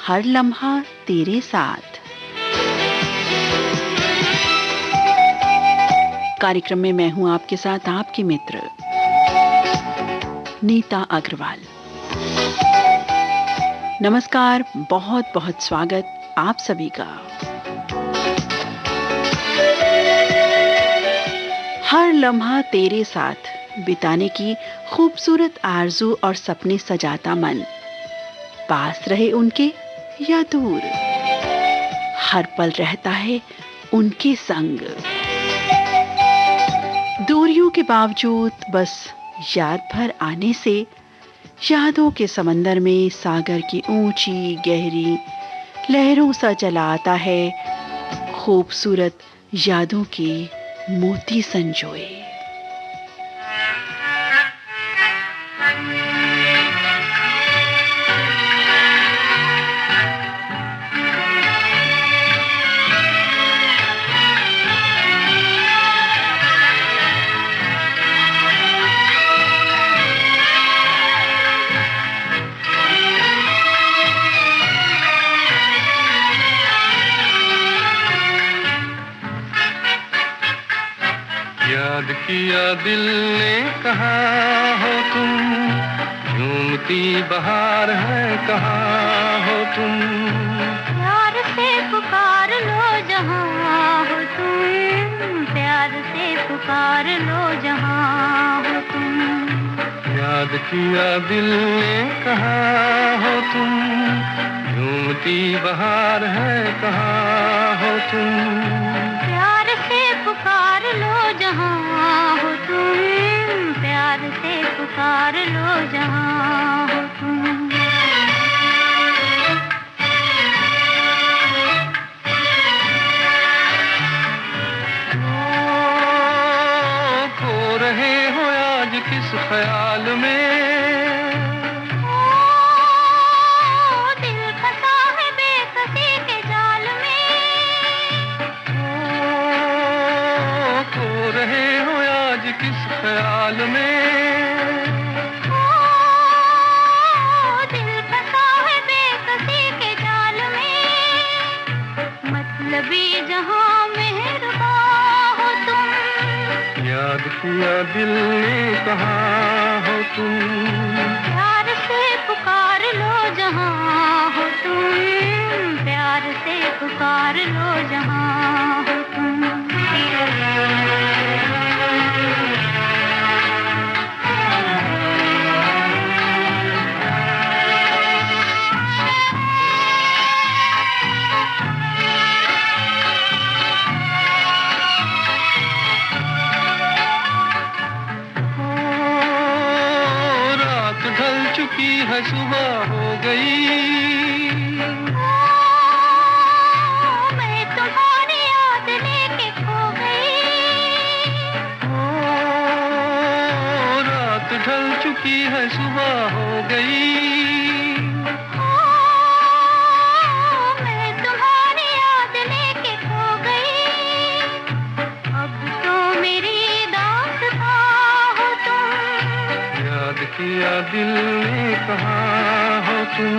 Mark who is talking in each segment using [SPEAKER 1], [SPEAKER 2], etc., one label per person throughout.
[SPEAKER 1] हर लम्हा तेरे साथ। कार्यक्रम में मैं हूं आपके साथ आपकी मित्र नीता अग्रवाल। नमस्कार, बहुत बहुत स्वागत आप सभी का। हर लम्हा तेरे साथ बिताने की खूबसूरत आरज़ू और सपने सजाता मन, पास रहे उनके या दूर, हर पल रहता है उनके संग। दूरियों के बावजूद बस याद भर आने से यादों के समंदर में सागर की ऊंची गहरी लहरों सा चला आता है खूबसूरत यादों के मोती संजोए।
[SPEAKER 2] याद किया दिल ने कहाँ हो तुम, झूमती बहार है कहाँ हो तुम।
[SPEAKER 3] प्यार से पुकार लो जहाँ हो तुम, प्यार से पुकार लो जहाँ हो तुम।
[SPEAKER 2] याद किया दिल ने कहाँ हो तुम, झूमती बहार है कहाँ हो तुम।
[SPEAKER 3] प्यार से पुकार लो जहाँ हो तुम, प्यार से पुकार लो जहाँ हो तुम।
[SPEAKER 2] खो रहे हो आज किस ख्याल में,
[SPEAKER 3] दिल फंसा है बेकसी के जाल में।
[SPEAKER 2] खो रहे हो आज किस ख्याल में,
[SPEAKER 3] दिल फंसा है बेकसी के जाल में। मतलबी जहाँ मेहरबान हो तुम,
[SPEAKER 2] याद किया दिल ने कहाँ हो तुम।
[SPEAKER 3] प्यार से पुकार लो जहाँ हो तुम, प्यार से पुकार लो जहाँ हो तुम।
[SPEAKER 2] रात ढल चुकी है सुबह हो गई,
[SPEAKER 3] मैं तुम्हारी याद लेके खो गई।
[SPEAKER 2] रात ढल चुकी है सुबह हो गई।
[SPEAKER 3] मैं तुम्हारी याद लेके खो गई। अब तो मेरी दास्तां हो तुम,
[SPEAKER 2] याद किया दिल ने कहाँ हो तुम।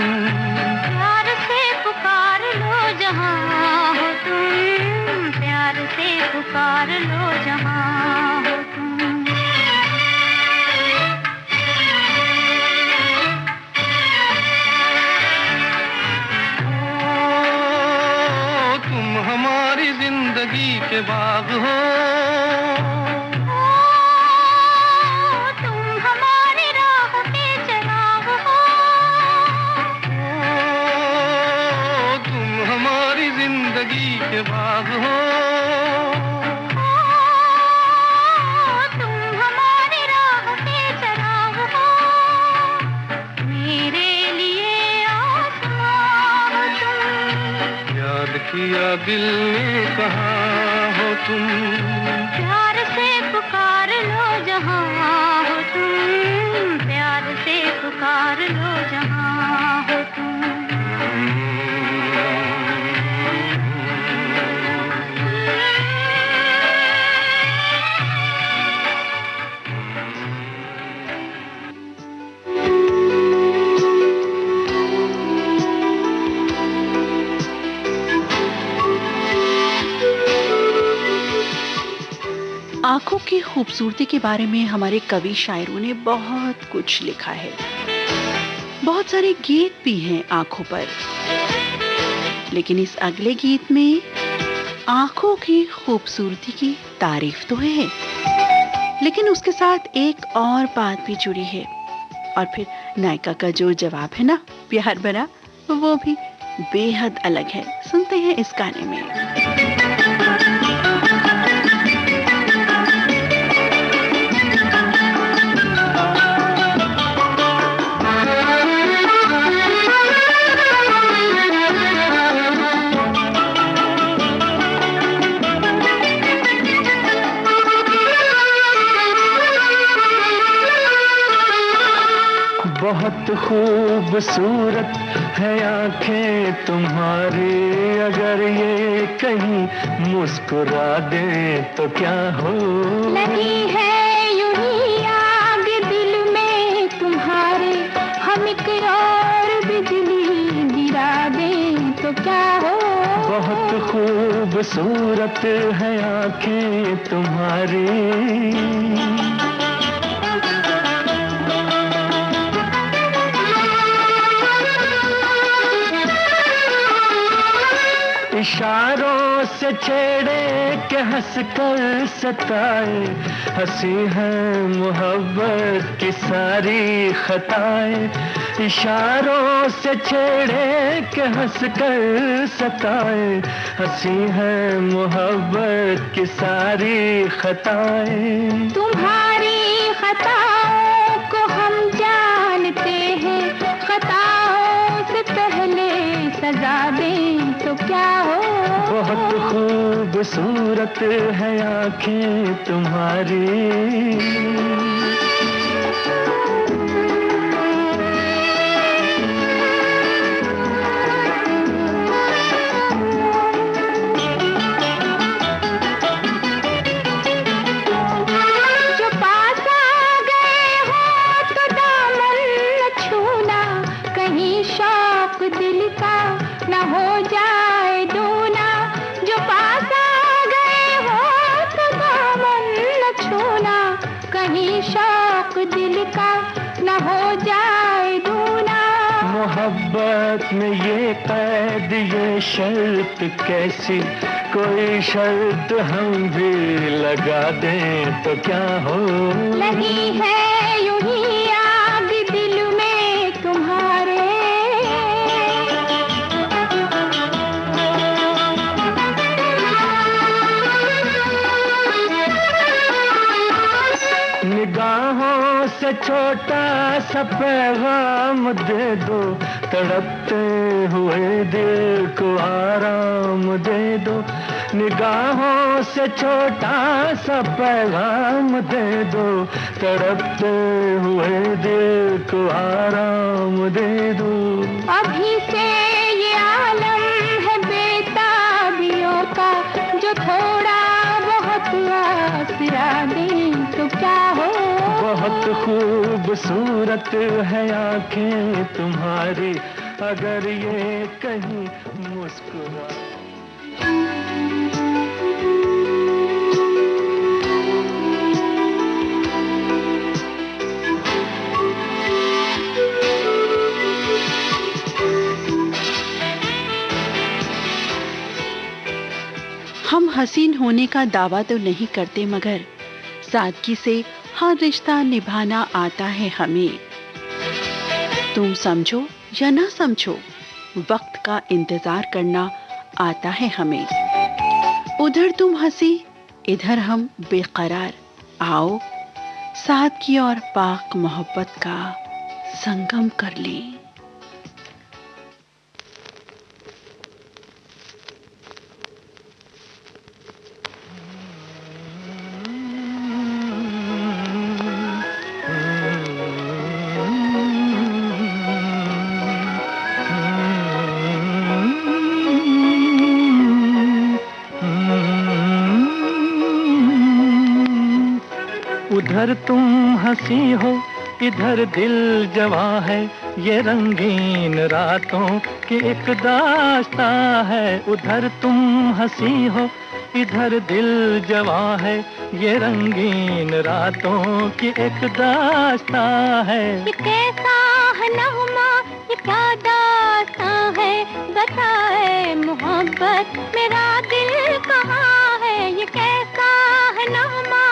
[SPEAKER 3] प्यार से पुकार लो जहाँ हो तुम, प्यार से पुकार लो जहाँ हो तुम।
[SPEAKER 2] तुम हमारी जिंदगी के बाग हो,
[SPEAKER 3] तुम हमारी राह के चराग हो।
[SPEAKER 2] तुम हमारी जिंदगी के बाग हो।
[SPEAKER 3] तुम हमारी राह के चराग हो। मेरे लिए आसमां हो तुम,
[SPEAKER 2] याद किया दिल ने कहाँ हो तुम।
[SPEAKER 3] प्यार से पुकार लो जहाँ हो तुम, प्यार से पुकार लो जहाँ हो तुम।
[SPEAKER 1] आंखों की खूबसूरती के बारे में हमारे कवि शायरों ने बहुत कुछ लिखा है। बहुत सारे गीत भी हैं आंखों पर। लेकिन इस अगले गीत में आंखों की खूबसूरती की तारीफ तो है, लेकिन उसके साथ एक और बात भी जुड़ी है। और फिर नायिका का जो जवाब है ना, प्यार भरा, वो भी बेहद अलग है। सुनते हैं इस गाने में।
[SPEAKER 2] बहुत खूबसूरत है आंखें तुम्हारी, अगर ये कहीं मुस्कुरा दे तो क्या हो।
[SPEAKER 3] लगी है यूं ही आग दिल में तुम्हारे, हम इकरार बिजली गिरा दें तो क्या हो।
[SPEAKER 2] बहुत खूबसूरत है आंखें तुम्हारी। इशारों से छेड़े के हंस कर सताए, हंसी है मोहब्बत की सारी खताएं। इशारों से छेड़े के हंस कर सताए, हंसी है मोहब्बत की सारी खताएं।
[SPEAKER 3] तुम्हारी खताओं को हम जानते हैं, खताओं से पहले सजा दें तो क्या हो।
[SPEAKER 2] बहुत खूबसूरत है आंखें तुम्हारी।
[SPEAKER 3] जो पास आ गए हो तो दामन न छूना, कहीं शौक दिल का न हो जाए दूना। जो पास आ गए हो तो दामन न छूना, कहीं शौक दिल का न हो जाए दूना।
[SPEAKER 2] मोहब्बत में ये कैद ये शर्त कैसी, कोई शर्त हम भी लगा दें तो क्या हो।
[SPEAKER 3] लगी है यूं ही आग दिल में तुम्हारे।
[SPEAKER 2] निगाहों से छोटा सा पैगाम दे दो, तड़पते हुए दिल को आराम दे दो। निगाहों से छोटा सा पैगाम दे दो, तड़पते हुए दिल को आराम दे दो।
[SPEAKER 3] अभी से ये आलम है बेताबियों का, जो थोड़ा बहुत आसरा दें तो क्या हो।
[SPEAKER 2] बहुत खूबसूरत है आंखें तुम्हारी, अगर ये कहीं मुस्कुरा।
[SPEAKER 1] हम हसीन होने का दावा तो नहीं करते, मगर सादगी से हर रिश्ता निभाना आता है हमें। तुम समझो या ना समझो, वक्त का इंतजार करना आता है हमें। उधर तुम हंसी, इधर हम बेकरार। आओ सादगी और पाक मोहब्बत का संगम कर लें।
[SPEAKER 2] उधर तुम हंसी हो, इधर दिल जवा है, ये रंगीन रातों की एक दास्तां है। उधर तुम हंसी हो, इधर दिल जवां है, ये रंगीन रातों की एक दास्तां है।
[SPEAKER 3] ये कैसा है नगमा, ये क्या दास्तां है, बताए मोहब्बत मेरा दिल कहाँ है। ये कैसा है नगमा।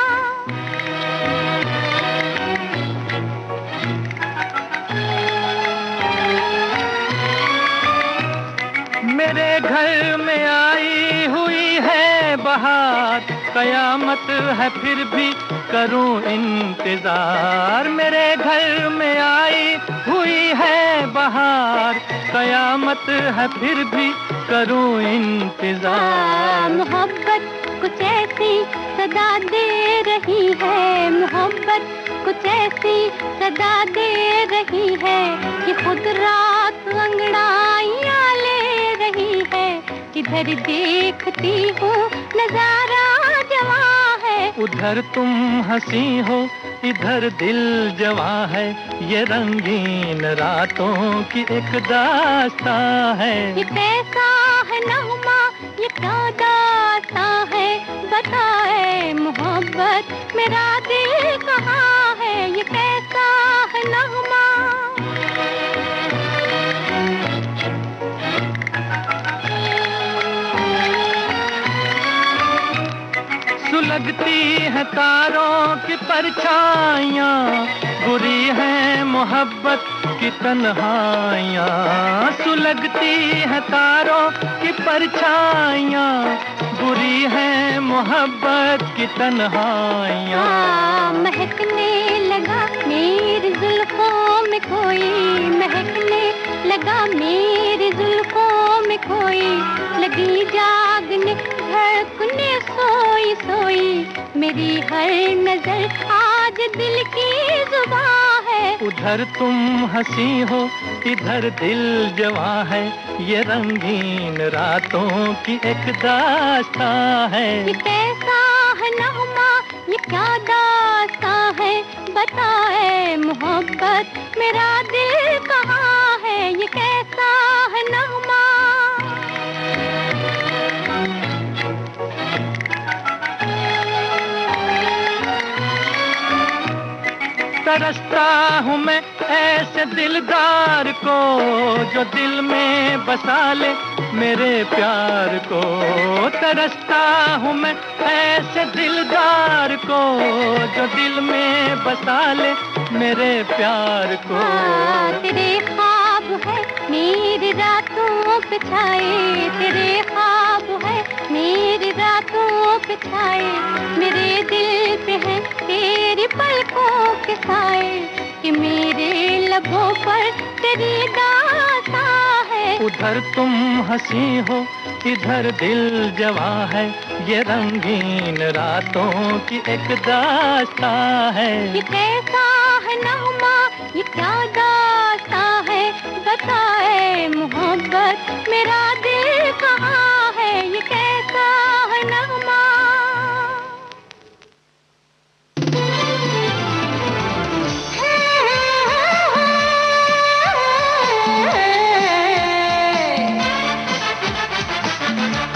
[SPEAKER 2] मेरे घर में आई हुई है बहार, कयामत है फिर भी करूं इंतजार। मेरे घर में आई हुई है बहार, कयामत है फिर भी करूं इंतजार।
[SPEAKER 3] मोहब्बत कुछ ऐसी सदा दे रही है, मोहब्बत कुछ ऐसी सदा दे रही है, कि खुद रात अंगड़ाइयां ले रही है। इधर देखती हूँ नजारा जवां है,
[SPEAKER 2] उधर तुम हंसी हो, इधर दिल जवां है, ये रंगीन रातों की एक दास्तां है।
[SPEAKER 3] ये कैसा है नगमा, ये क्या दास्तां है, बताए मोहब्बत मेरा दिल कहाँ है। ये कैसा है नगमा।
[SPEAKER 2] सुलगती है तारों की परछाइयाँ, बुरी है मोहब्बत की तन्हाइयाँ। सुलगती है तारों की परछाइयाँ, बुरी है मोहब्बत की तन्हाइयाँ।
[SPEAKER 3] महकने लगा मेरी जुल्फों में कोई, महकने लगा मेरी जुल्फों में कोई, लगी जागने धड़कने सोई सोई, मेरी हर नजर आज दिल की जुबां है।
[SPEAKER 2] उधर तुम हंसी हो, इधर दिल जवां है, ये रंगीन रातों की एक दास्तां है।
[SPEAKER 3] ये कैसा है नगमा, ये क्या दास्तां है, बताए मोहब्बत मेरा दिल कहाँ है। ये कैसा है नगमा।
[SPEAKER 2] तरसता हूँ मैं ऐसे दिलदार को, जो दिल में बसा ले मेरे प्यार को। तरसता हूँ मैं ऐसे दिलदार को, जो दिल में बसा ले मेरे प्यार को।
[SPEAKER 3] तेरे ख्वाब है मेरी रातों पे छाए, तेरे ख्वाब है मेरी रातों पे छाए, मेरे दिल पे है तेरी पलकों के साए, कि मेरे लबों पर तेरी दास्तां है।
[SPEAKER 2] उधर तुम हंसी हो, इधर दिल जवां है, ये रंगीन रातों की एक दास्तां है।
[SPEAKER 3] ये कैसा है नगमा, ये क्या दास्तां है, बताए मोहब्बत मेरा दिल कहाँ है। ये कैसा है नगमा।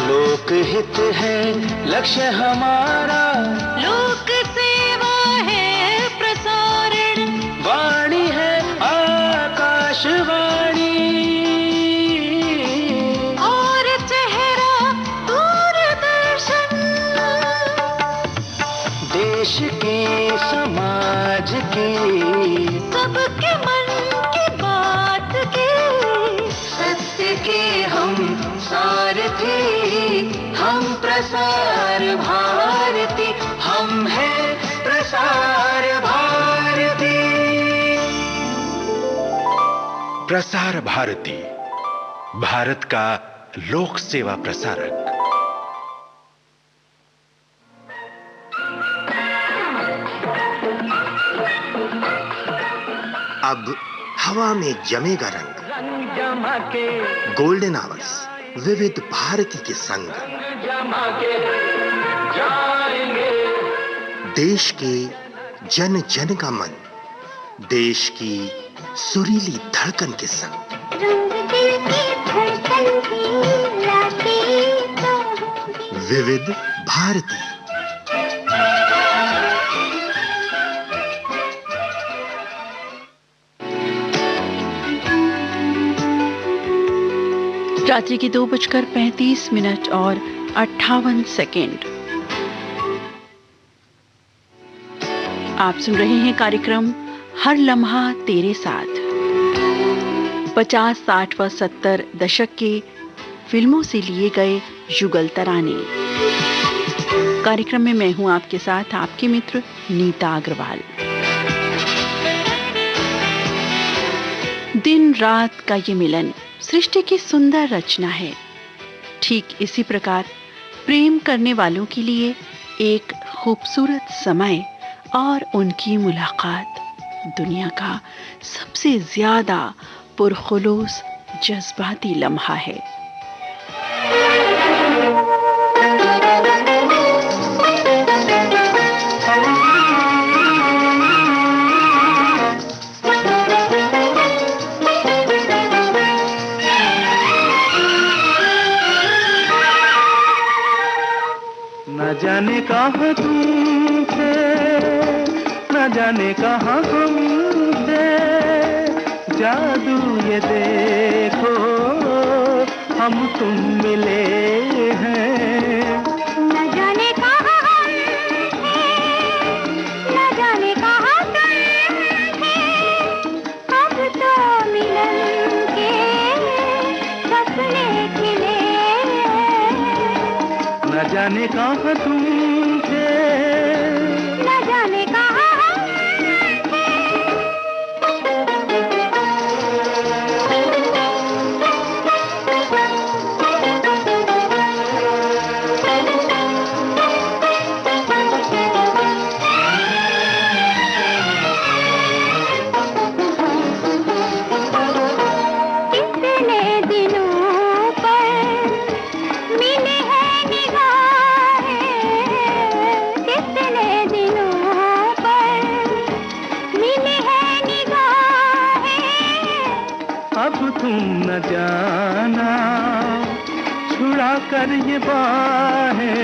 [SPEAKER 4] लोकहित है लक्ष्य हमारा,
[SPEAKER 3] लोक सेवा है प्रसारण,
[SPEAKER 4] वाणी है आकाशवाणी,
[SPEAKER 3] और चेहरा दूरदर्शन।
[SPEAKER 4] देश के समाज के
[SPEAKER 3] सबके मन की बात के,
[SPEAKER 4] सत्य के हम सारथी, हम प्रसार भारती, हम हैं प्रसार भारती।
[SPEAKER 5] प्रसार भारती, भारत का लोक सेवा प्रसारक।
[SPEAKER 6] अब हवा में जमेगा रंग,
[SPEAKER 2] रंग जमा के
[SPEAKER 6] गोल्डन आवर्स विविध भारती के संग,
[SPEAKER 2] जमा के जाएंगे।
[SPEAKER 6] देश के जन जन का मन, देश की सुरीली धड़कन के संग।
[SPEAKER 3] रंग दिल की धड़कन की लाते तो
[SPEAKER 6] विविध भारती।
[SPEAKER 1] रात्रि की 2:35 और 58 आप सुन रहे हैं कार्यक्रम हर लम्हा तेरे साथ। 50, 60 व 70 दशक के फिल्मों से लिए गए युगल तराने। कार्यक्रम में मैं हूं आपके साथ आपकी मित्र नीता अग्रवाल। दिन रात का ये मिलन सृष्टि की सुंदर रचना है। ठीक इसी प्रकार प्रेम करने वालों के लिए एक खूबसूरत समय और उनकी मुलाकात दुनिया का सबसे ज्यादा पुरखुलूस जज्बाती लम्हा है।
[SPEAKER 2] न जाने कहाँ तुम थे, न जाने कहाँ हम थे, जादू ये देखो हम तुम मिले हैं।
[SPEAKER 3] न जाने कहाँ हम थे, न जाने कहाँ तुम थे, अब तो मिलन के सपने खिले।
[SPEAKER 2] न जाने कहाँ तुम थे,
[SPEAKER 3] न जाने कहाँ हम थे। कितने दिनों पर मिले हैं निगाहें, कितने दिनों पर मिले हैं निगाहें।
[SPEAKER 2] अब तुम न जाना छुड़ा कर ये बाहें,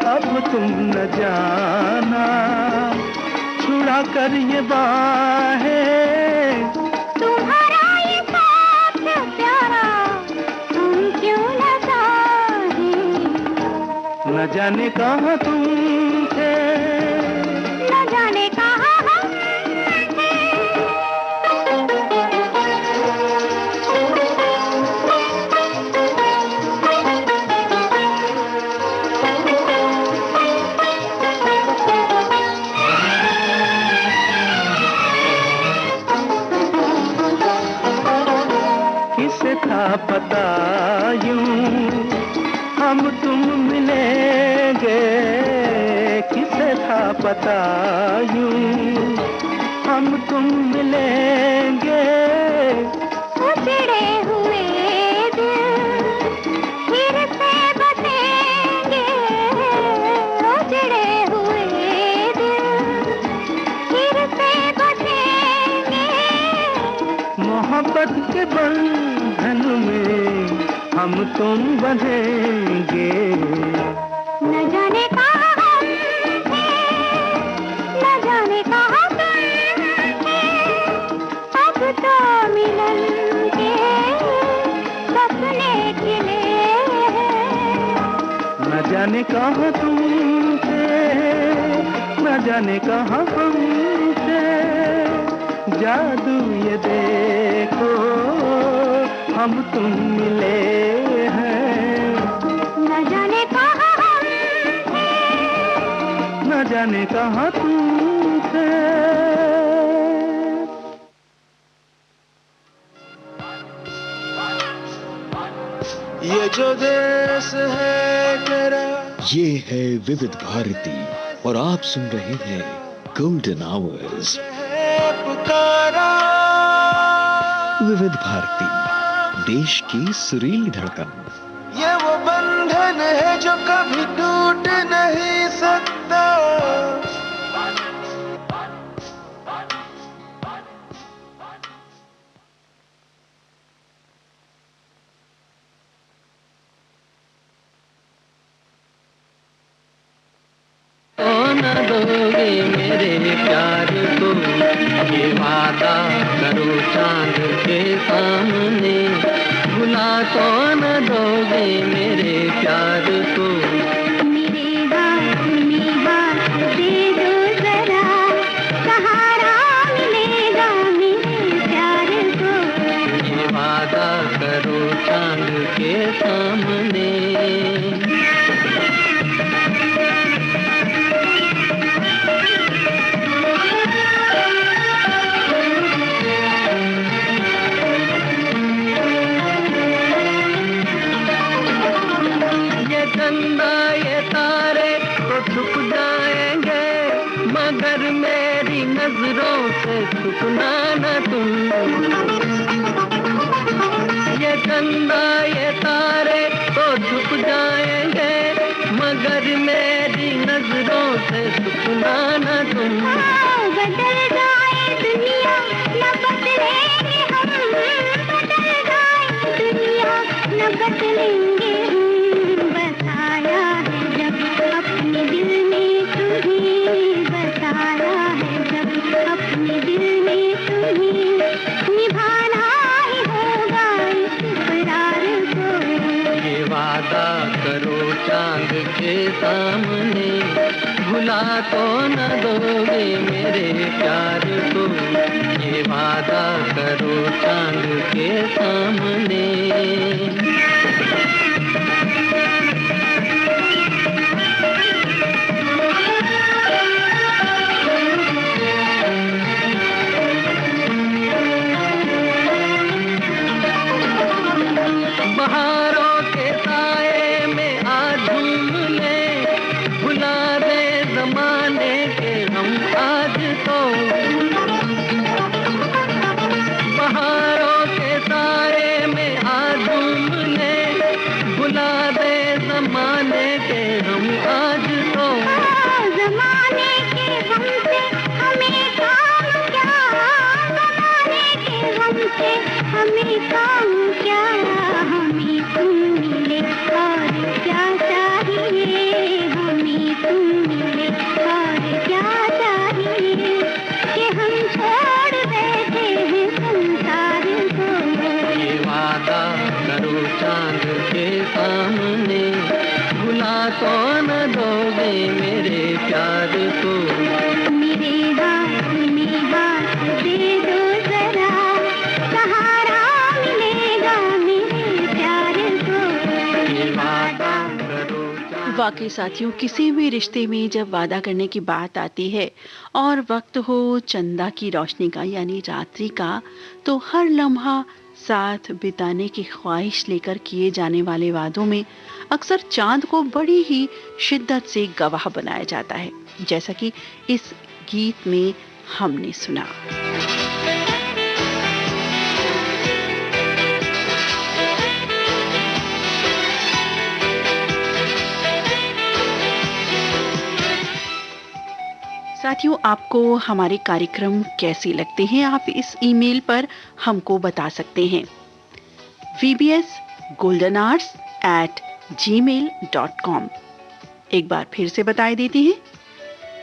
[SPEAKER 2] अब तुम न जाना छुड़ा कर ये बाहें।
[SPEAKER 3] तुम्हारा ये साथ प्यारा तुम क्यों न चाहे।
[SPEAKER 2] न जाने कहाँ तुम थे,
[SPEAKER 3] न जाने कहाँ हम थे।
[SPEAKER 2] किसे था पता यूं हम तुम मिलेंगे, किसे था पता यूं हम तुम मिलेंगे।
[SPEAKER 3] उजड़े हुए दिल फिर से बसेंगे, उजड़े हुए दिल फिर से बसेंगे।
[SPEAKER 2] मोहब्बत के बंधन में हम तुम बंधेंगे।
[SPEAKER 3] न जाने कहाँ हम थे, न जाने कहाँ तुम थे, अब तो मिलन के सपने खिले हैं।
[SPEAKER 2] न जाने कहाँ तुम थे, न जाने कहाँ हम थे, जादू ये देखो हम तुम मिले हैं।
[SPEAKER 3] न जाने कहाँ हम थे,
[SPEAKER 2] न जाने कहाँ तुम थे।
[SPEAKER 7] ये जो देश है तेरा,
[SPEAKER 8] ये है विविध भारती और आप सुन रहे हैं गोल्डन आवर्स।
[SPEAKER 7] है पुकारा,
[SPEAKER 8] विविध भारती, देश की सुरीली धड़कन।
[SPEAKER 7] ये वो बंधन है जो कभी टूट नहीं सकता।
[SPEAKER 2] न दोगे मेरे प्यार को, ये वादा करो चांद के सामने, भुला तो न दोगे मेरे प्यार को।
[SPEAKER 3] मेरे हाथ में हाथ दे दो जरा, सहारा मिलेगा मेरे प्यार को,
[SPEAKER 2] ये वादा करो चांद के सामने। मगर मेरी नजरों से छुपना न तुम, ये चंदा ये तारे तो छुप जाएंगे, मगर मेरी नजरों से छुपना न तुम।
[SPEAKER 3] बदल जाए दुनिया न बदलेंगे हम, बदल जाए दुनिया न बदलेंगे हम, बसाया है जब अपने दिल में तुम्हें, बसाया है जब अपने दिल में तुम्हें, निभाना ही होगा इस इकरार को।
[SPEAKER 2] ये वादा करो चांद के सामने, भुला तो न दोगे मेरे प्यार को, ये वादा करो चांद के सामने। बहारों के साए में आज झूम ले, भुला दे जमाने के हम आज तो। बहारों के साए में आज झूम ले, भुला दे जमाने के हम आज तो।
[SPEAKER 3] जमाने के हमसे हमें काम क्या, जमाने के हमसे हमें काम क्या, हमें तुम मिले और क्या चाहिए, हमें तुम मिले और क्या चाहिए, कि हम छोड़ बैठे हैं संसार को।
[SPEAKER 2] ये वादा करो चांद के सामने, भुला तो न दोगे मेरे प्यार को।
[SPEAKER 3] मेरे हाथ में हाथ दे दो जरा, सहारा मिलेगा मेरे प्यार को,
[SPEAKER 2] ये वादा करो चांद।
[SPEAKER 1] वाकई साथियों, किसी भी रिश्ते में जब वादा करने की बात आती है और वक्त हो चंदा की रोशनी का यानी रात्रि का, तो हर लम्हा साथ बिताने की ख्वाहिश लेकर किए जाने वाले वादों में अक्सर चांद को बड़ी ही शिद्दत से गवाह बनाया जाता है, जैसा कि इस गीत में हमने सुना। साथियों, आपको हमारे कार्यक्रम कैसे लगते हैं, आप इस ईमेल पर हमको बता सकते हैं vbsgoldenhours@gmail.com। एक बार फिर से बताए देते हैं,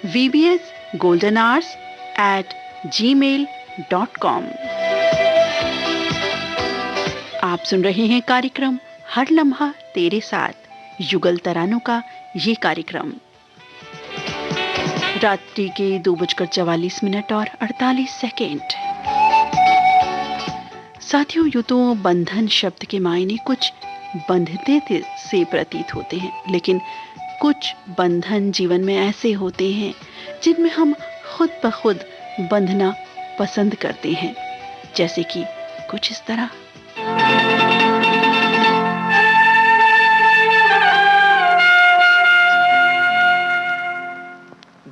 [SPEAKER 1] vbsgoldenhours@gmail.com। आप सुन रहे हैं कार्यक्रम हर लम्हा तेरे साथ, युगल तरानों का ये कार्यक्रम। रात्रि के 2:44 और 48 सेकेंड। साथियों, यूं तो बंधन शब्द के मायने कुछ बंधते से प्रतीत होते हैं, लेकिन कुछ बंधन जीवन में ऐसे होते हैं जिनमें हम खुद ब खुद बंधना पसंद करते हैं, जैसे कि कुछ इस तरह।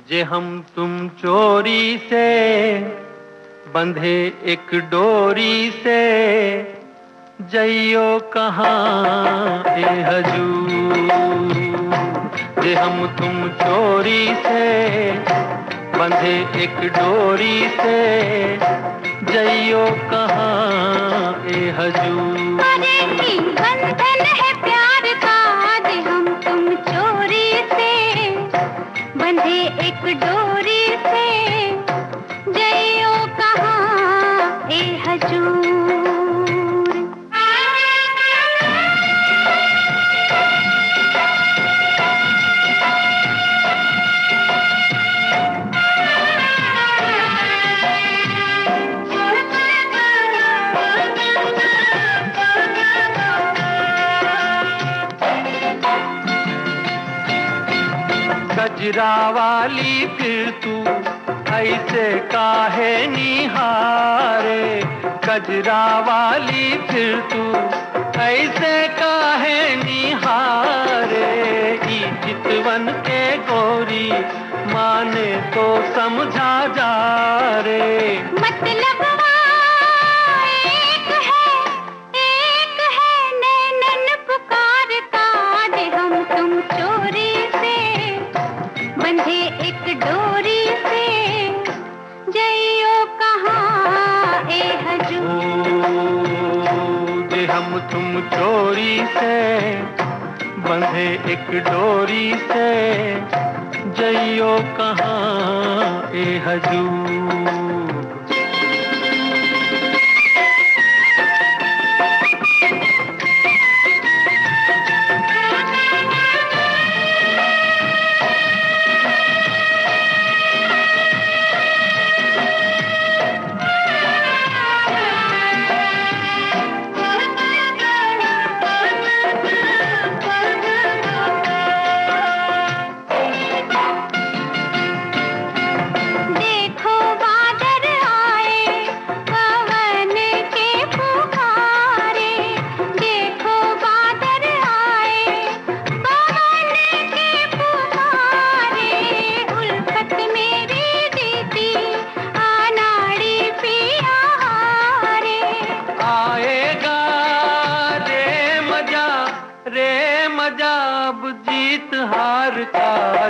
[SPEAKER 2] जे हम तुम चोरी से बंधे एक डोरी से, जइयो कहाँ ए हजूर। जे हम तुम चोरी से बंधे एक डोरी से, जइयो कहाँ ए हजूर।
[SPEAKER 3] अरे की बंधन है प्यार का, जे हम तुम चोरी से बंधे एक
[SPEAKER 2] कजरा वाली फिर तू ऐसे काहे निहारे, कजरा वाली फिर तू ऐसे काहे निहारे। ई चितवन के गोरी माने तो समझा जा रे।
[SPEAKER 3] मतलब एक है नैनन पुकारता, जे हम तुम चोरी से बंधे एक डोरी से, जइयो कहाँ ए हजूर।
[SPEAKER 2] जे हम तुम चोरी से बंधे एक डोरी से, जइयो कहाँ ए हजूर।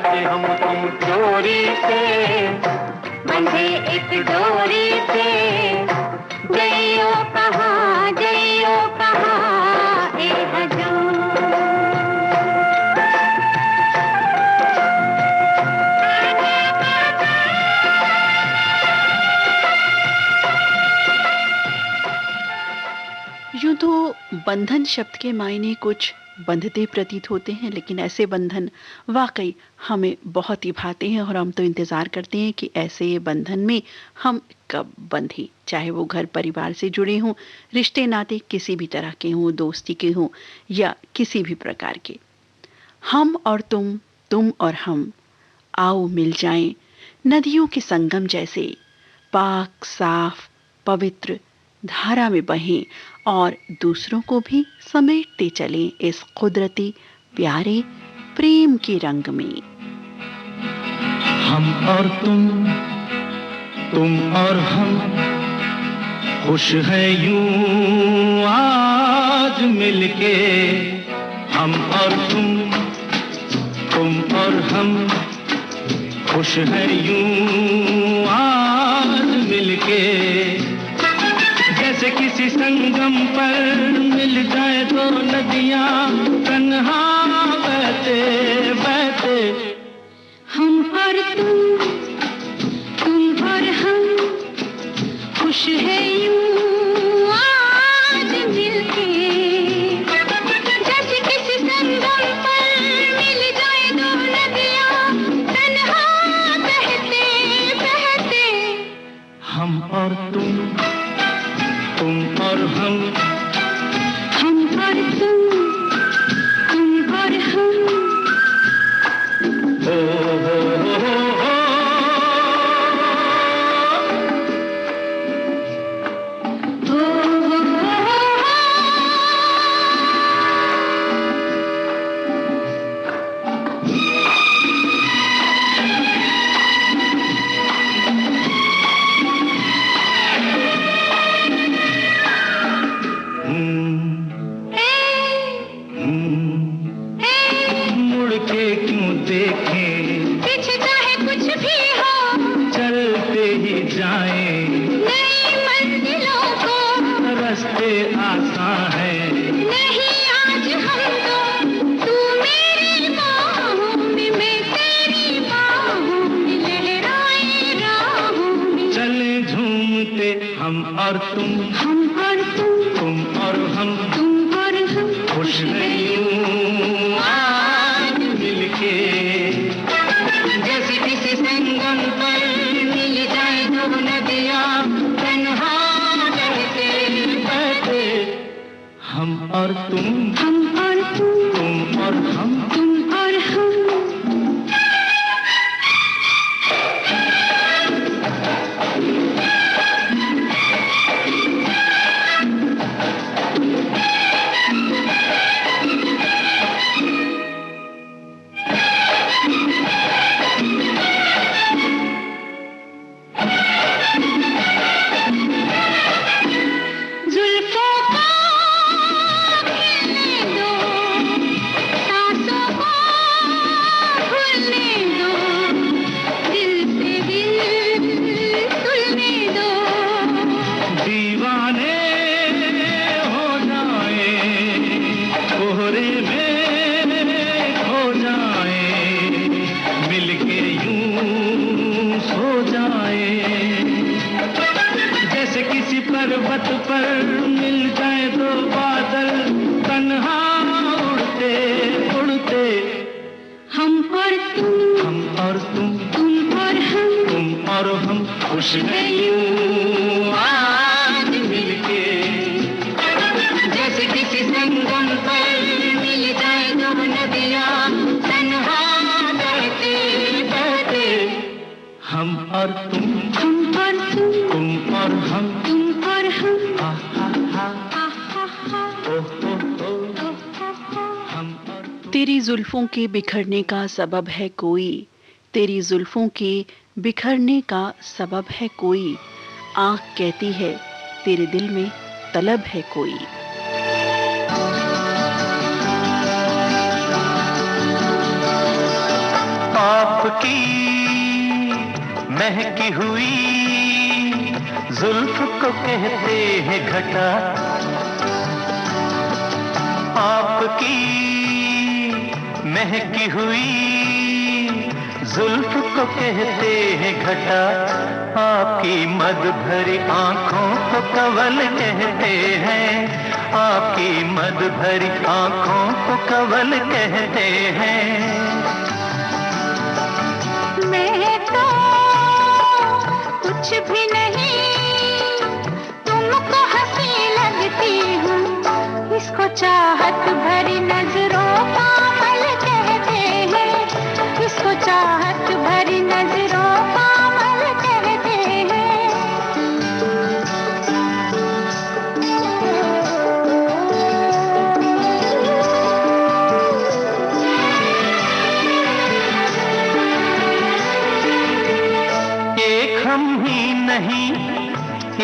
[SPEAKER 2] जे हम तुम चोरी से
[SPEAKER 3] बंधे एक डोरी से, जइयो कहाँ ए हजूर।
[SPEAKER 1] यूं तो बंधन शब्द के मायने कुछ बंधते प्रतीत होते हैं, लेकिन ऐसे बंधन वाकई हमें बहुत ही भाते हैं और हम तो इंतज़ार करते हैं कि ऐसे बंधन में हम कब बंधे, चाहे वो घर परिवार से जुड़े हों, रिश्ते नाते किसी भी तरह के हों, दोस्ती के हों या किसी भी प्रकार के। हम और तुम और हम, आओ मिल जाएं नदियों के संगम जैसे, पाक साफ पवित्र धारा में बहें और दूसरों को भी समेटते चलें इस कुदरती प्यारे प्रेम के रंग में।
[SPEAKER 2] हम और तुम और हम, खुश है यूं आज मिलके। हम और तुम और हम, खुश है यूं आज मिलके। जैसे किसी संगम पर मिल जाए दो नदियां तन्हा बहते बहते।
[SPEAKER 3] हम और तुम और हम, खुश है यूं आज मिलके। जैसे किसी संगम पर मिल जाए दो नदियां तन्हा बहते बहते।
[SPEAKER 2] हम और तुम और हम
[SPEAKER 3] और तुम और हम।
[SPEAKER 2] हम और तुम और हम खुश नहीं आज मिलके। जैसे किसी संगम पर मिल जाए दो नदियां तन्हा रहते बहते। हम और तुम और हम कोहरे में खो जाए, मिलके यूं सो जाए, जैसे किसी पर्वत पर मिल जाए दो बादल तन्हा उड़ते उड़ते।
[SPEAKER 3] हम और तुम तुम और हम
[SPEAKER 2] खुश हैं यूं आज मिलके,
[SPEAKER 3] जैसे किसी संगम पर मिल जाए दो नदियाँ तन्हा बहते बहते।
[SPEAKER 2] हम और तुम
[SPEAKER 3] तुम और
[SPEAKER 2] हम
[SPEAKER 3] तुम और हम
[SPEAKER 2] हा हा हा
[SPEAKER 3] हा हा हा
[SPEAKER 2] ओ ओ ओ हम और तुम।
[SPEAKER 1] तेरी जुल्फों के बिखरने का सबब है कोई, तेरी जुल्फों के बिखरने का सबब है कोई, आँख कहती है तेरे दिल में तलब है कोई।
[SPEAKER 2] आपकी महकी हुई जुल्फ को कहते हैं घटा, आपकी महकी हुई जुल्फ को कहते हैं घटा, आपकी मद भरी आंखों को कवल कहते हैं, आपकी मद भरी आंखों को कवल कहते हैं।
[SPEAKER 3] मैं तो कुछ भी नहीं तुमको हंसी लगती हूँ, इसको चाहत भरी नजरों का मल कहते हैं, इसको चाहत भरी नजरों का मल कहते हैं।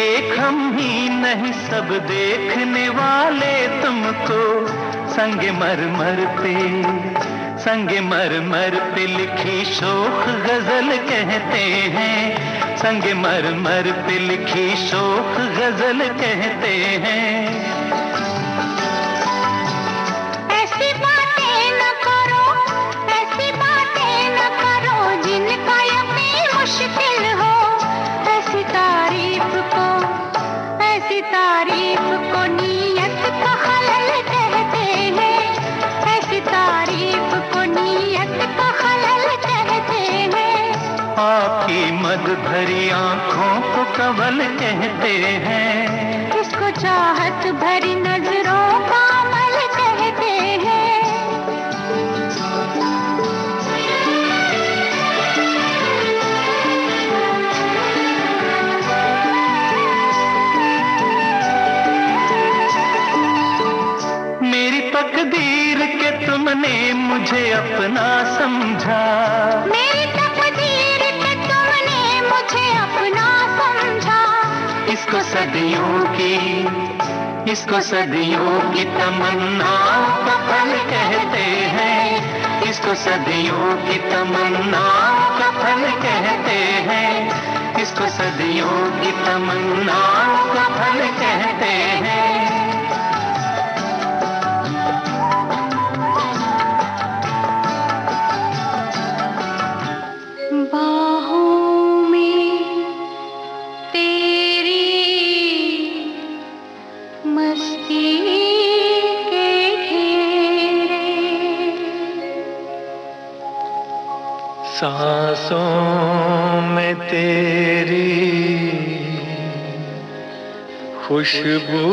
[SPEAKER 2] एक हम ही नहीं सब देखने वाले तुमको संगे मर पे लिखी शोख गजल कहते हैं, संगे मर पे लिखी शोख गजल कहते हैं।
[SPEAKER 3] ऐसी बातें न करो जिनका यकीन मुश्किल हो, ऐसी तारीफ को नीयत का खलल कहते हैं, ऐसी तारीफ को नीयत का खलल कहते हैं।
[SPEAKER 2] आपकी मद भरी आंखों को कवल कहते हैं,
[SPEAKER 3] इसको चाहत भरी नजरों का मल कहते हैं।
[SPEAKER 2] तकदीर के तुमने मुझे अपना समझा,
[SPEAKER 3] मेरी तकदीर के तुमने मुझे अपना समझा,
[SPEAKER 2] इसको सदियों की तमन्नाओं का फल कहते हैं, इसको सदियों की तमन्नाओं का फल कहते हैं, इसको सदियों की तमन्नाओं का फल कहते हैं। सांसों में तेरी खुशबू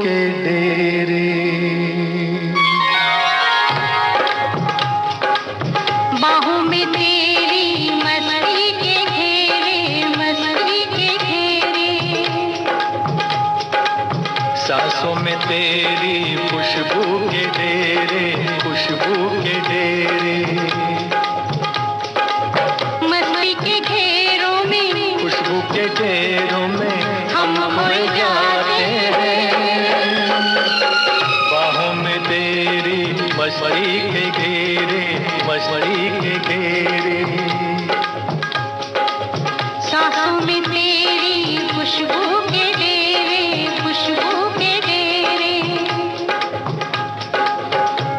[SPEAKER 2] के डेरे,
[SPEAKER 3] बाहों में तेरी मस्ती के घेरे, मस्ती के घेरे,
[SPEAKER 2] सांसों में तेरी खुशबू के डेरे, खुशबू के डेरे, खुशबू के घेरों में
[SPEAKER 3] हम खोए जाते हैं।
[SPEAKER 2] बाहों में तेरी मस्ती के घेरे, मस्ती के घेरे,
[SPEAKER 3] सांसों में तेरी खुशबू के डेरे, खुशबू के डेरे,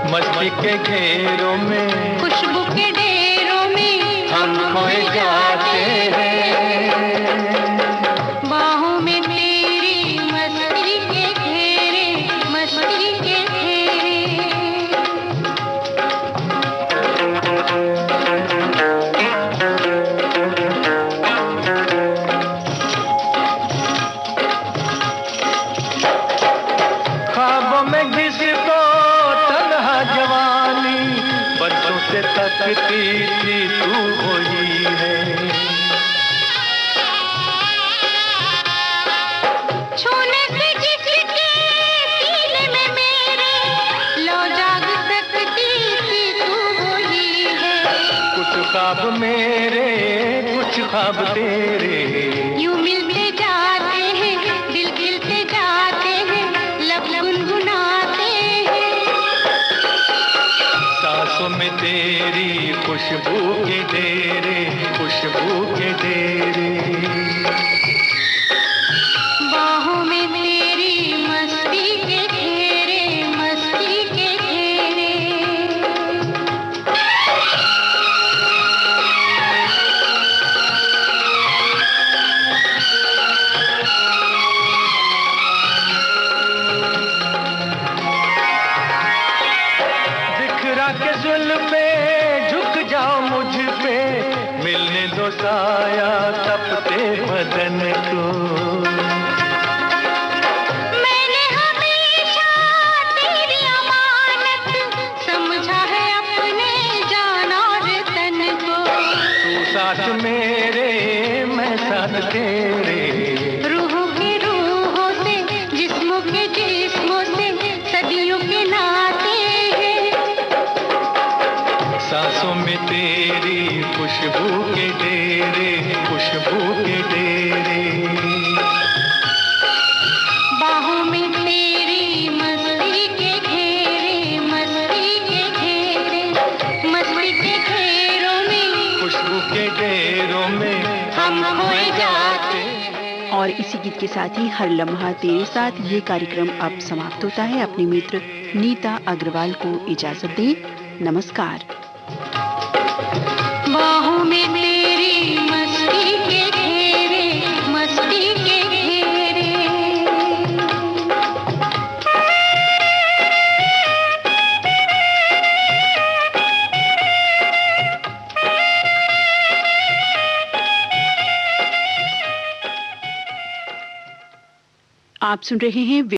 [SPEAKER 2] मस्ती के घेरों में,
[SPEAKER 3] खुशबू के डेरों में
[SPEAKER 2] हम खोए जाते हैं।
[SPEAKER 3] बाहों में तेरी मस्ती के घेरे, मस्ती के घेरे।
[SPEAKER 2] ख्वाबों में घिसको तन्हा जवानी, बरसों से तकती थी तू वही है।
[SPEAKER 3] छूने से जिसके सीने में मेरे, लो जाग सकती थी तू वही है।
[SPEAKER 2] कुछ ख्वाब मेरे, कुछ ख्वाब तेरे,
[SPEAKER 3] यूं मिलते जाते हैं, दिल खिलते जाते हैं, लब गुनगुनाते हैं।
[SPEAKER 2] सांसों में तेरी खुशबू के डेरे, खुशबू के डेरे।
[SPEAKER 3] बाहों में तेरी मस्ती के घेरे, मस्ती के घेरे।
[SPEAKER 2] बिखरा के जुल्फे झुक जाओ मुझ पे, मिलने दो साया तपते बदन को।
[SPEAKER 3] मैंने हमेशा तेरी अमानत समझा है अपने जान और तन को।
[SPEAKER 2] तू साथ मेरे, मैं साथ तेरे,
[SPEAKER 3] रूहों के रूहों से, जिस्मों के जिस्मों से, सदियों के नाते हैं।
[SPEAKER 2] सांसों में तेरी खुशबू के डेरे, खुशबू के डेरे।
[SPEAKER 3] बाहों में तेरी मस्ती के घेरे, मस्ती के घेरे। मस्ती के घेरों में,
[SPEAKER 2] खुशबू के डेरों में
[SPEAKER 3] हम खोए जाते हैं।
[SPEAKER 1] और इसी गीत के साथ ही हर लम्हा तेरे साथ ये कार्यक्रम अब समाप्त होता है। अपनी मित्र नीता अग्रवाल को इजाजत दें। नमस्कार।
[SPEAKER 3] बाहों में तेरी मस्ती के घेरे, मस्ती के घेरे।
[SPEAKER 1] आप सुन रहे हैं